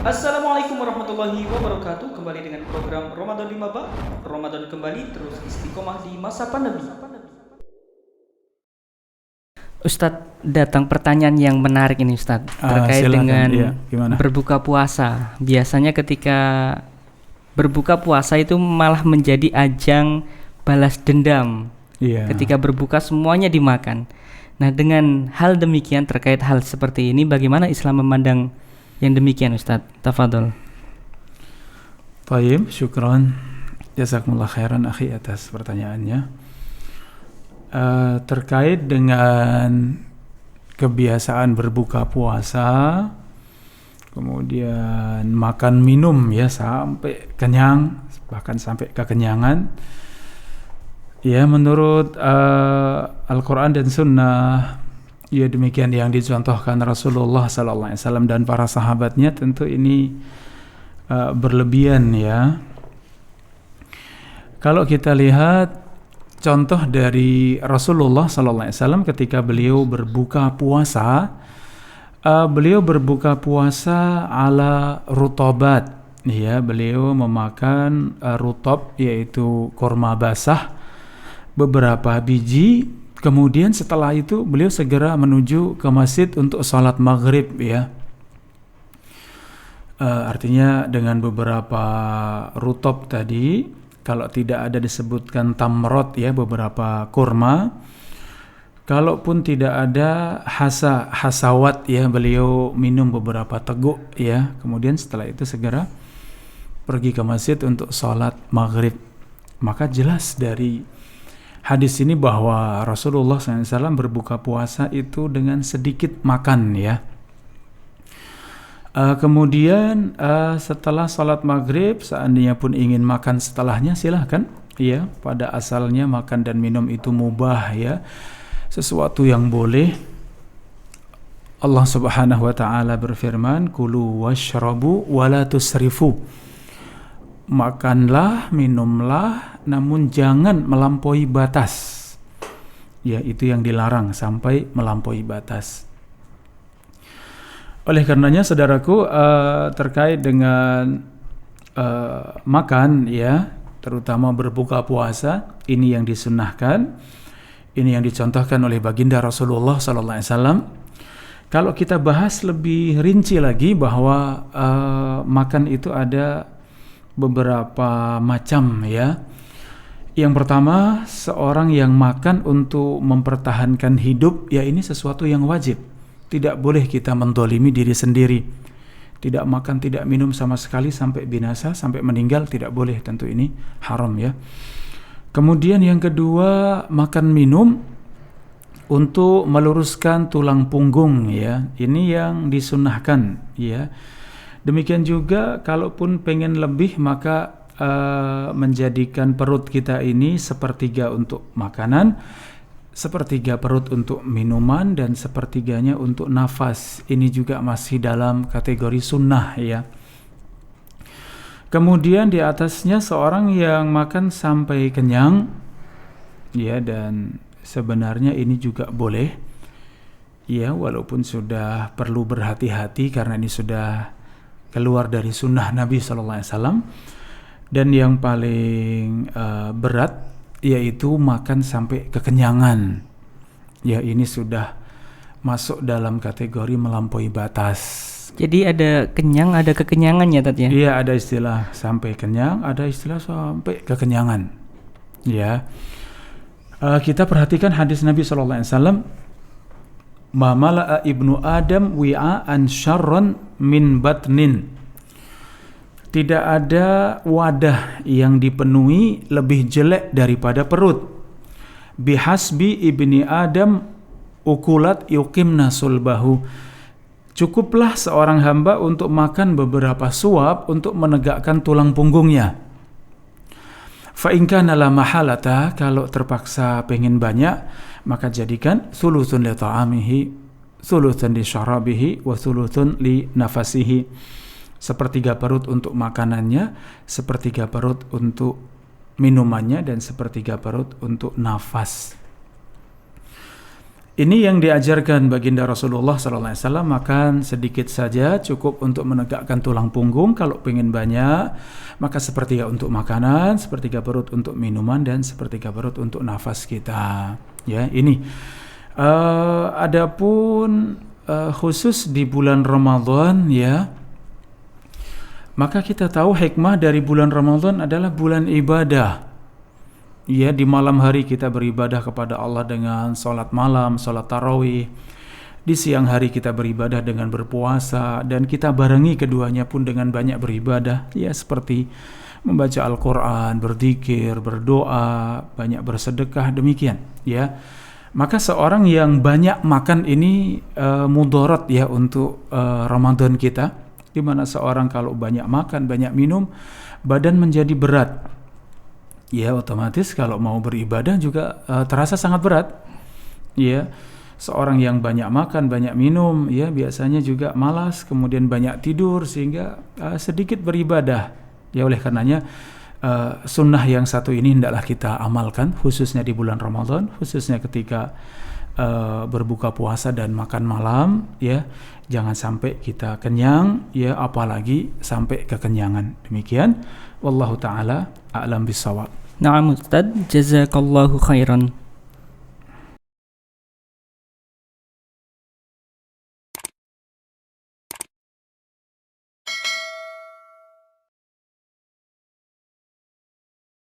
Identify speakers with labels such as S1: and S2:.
S1: Assalamualaikum warahmatullahi wabarakatuh. Kembali dengan program Ramadan 5 Bab. Ramadan kembali terus istiqomah di masa pandemi.
S2: Ustadz, datang pertanyaan yang menarik ini Ustadz, terkait
S3: Silakan.
S2: dengan
S3: Iya, gimana?
S2: berbuka puasa. Biasanya ketika berbuka puasa itu malah menjadi ajang balas dendam.
S3: Iya.
S2: Ketika berbuka semuanya dimakan. Nah, dengan hal demikian, terkait hal seperti ini, bagaimana Islam memandang yang demikian Ustadz? Tafadhol.
S3: Tayyib, syukran. Jazakumullah khairan akhi atas pertanyaannya. Terkait dengan kebiasaan berbuka puasa, kemudian makan minum ya sampai kenyang, bahkan sampai kekenyangan. Ya, menurut Al-Quran dan Sunnah, ya demikian yang dicontohkan Rasulullah SAW dan para sahabatnya, tentu ini berlebihan ya. Kalau kita lihat contoh dari Rasulullah SAW ketika beliau berbuka puasa, beliau berbuka puasa ala rutobat, ya, beliau memakan rutob, yaitu kurma basah, beberapa biji. Kemudian setelah itu beliau segera menuju ke masjid untuk sholat maghrib ya. Artinya dengan beberapa rutob tadi, kalau tidak ada disebutkan tamrot ya, beberapa kurma. Kalaupun tidak ada hasawat ya, beliau minum beberapa teguk ya. Kemudian setelah itu segera pergi ke masjid untuk sholat maghrib. Maka jelas dari hadis ini bahwa Rasulullah SAW berbuka puasa itu dengan sedikit makan ya. Kemudian setelah sholat maghrib, seandainya pun ingin makan setelahnya, silahkan ya. Pada asalnya makan dan minum itu mubah ya, sesuatu yang boleh. Allah Subhanahu wa ta'ala berfirman, kulu washrabu wala tusrifu. Makanlah, minumlah, namun jangan melampaui batas. Ya, itu yang dilarang, sampai melampaui batas. Oleh karenanya, saudaraku, terkait dengan makan ya, terutama berbuka puasa, ini yang disunnahkan, ini yang dicontohkan oleh baginda Rasulullah SAW. Kalau kita bahas lebih rinci lagi bahwa makan itu ada beberapa macam ya. Yang pertama, seorang yang makan untuk mempertahankan hidup, ya ini sesuatu yang wajib. Tidak boleh kita mendolimi diri sendiri. Tidak makan, tidak minum sama sekali sampai binasa, sampai meninggal, tidak boleh, tentu ini haram ya. Kemudian yang kedua, makan minum untuk meluruskan tulang punggung ya. Ini yang disunnahkan ya. Demikian juga kalaupun pengen lebih, maka menjadikan perut kita ini sepertiga untuk makanan, sepertiga perut untuk minuman, dan sepertiganya untuk nafas. Ini juga masih dalam kategori sunnah ya. Kemudian di atasnya seorang yang makan sampai kenyang ya, dan sebenarnya ini juga boleh ya, walaupun sudah perlu berhati-hati karena ini sudah keluar dari sunnah Nabi SAW. Dan yang paling berat yaitu makan sampai kekenyangan. Ya, ini sudah masuk dalam kategori melampaui batas.
S2: Jadi ada kenyang, ada kekenyangan ya Tat ya?
S3: Iya, ada istilah sampai kenyang, ada istilah sampai kekenyangan. Ya, kita perhatikan hadis Nabi SAW. Ma mala'a ibnu Adam wi'an syarran min batnin. Tidak ada wadah yang dipenuhi lebih jelek daripada perut. Bihasbi ibni Adam ukulat yuqimna sulbahu. Cukuplah seorang hamba untuk makan beberapa suap untuk menegakkan tulang punggungnya. Fa in kana la mahalata, kalau terpaksa pengen banyak, maka jadikan thuluthun li ta'amihi, thuluthun li syarabihi, wa thuluthun li nafasihi. Sepertiga perut untuk makanannya, sepertiga perut untuk minumannya, dan sepertiga perut untuk nafas. Ini yang diajarkan baginda Rasulullah SAW, makan sedikit saja cukup untuk menegakkan tulang punggung. Kalau pengen banyak, maka sepertiga untuk makanan, sepertiga perut untuk minuman, dan sepertiga perut untuk nafas kita. Ya, ini. Adapun khusus di bulan Ramadan, ya, maka kita tahu hikmah dari bulan Ramadan adalah bulan ibadah. Ya, di malam hari kita beribadah kepada Allah dengan sholat malam, sholat tarawih. Di siang hari kita beribadah dengan berpuasa, dan kita barengi keduanya pun dengan banyak beribadah. Ya, seperti membaca Al-Quran, berzikir, berdoa, banyak bersedekah, demikian. Ya, maka seorang yang banyak makan ini mudarat ya untuk Ramadan kita, di mana seorang kalau banyak makan, banyak minum, badan menjadi berat. Ya, otomatis kalau mau beribadah juga terasa sangat berat. Ya, seorang yang banyak makan, banyak minum, ya biasanya juga malas, kemudian banyak tidur sehingga sedikit beribadah. Ya, oleh karenanya sunnah yang satu ini hendaklah kita amalkan, khususnya di bulan Ramadan, khususnya ketika berbuka puasa dan makan malam. Ya, jangan sampai kita kenyang, ya apalagi sampai kekenyangan. Demikian, wallahu taala a'lam bissawab.
S2: Na'am Ustaz, jazakallahu khairan.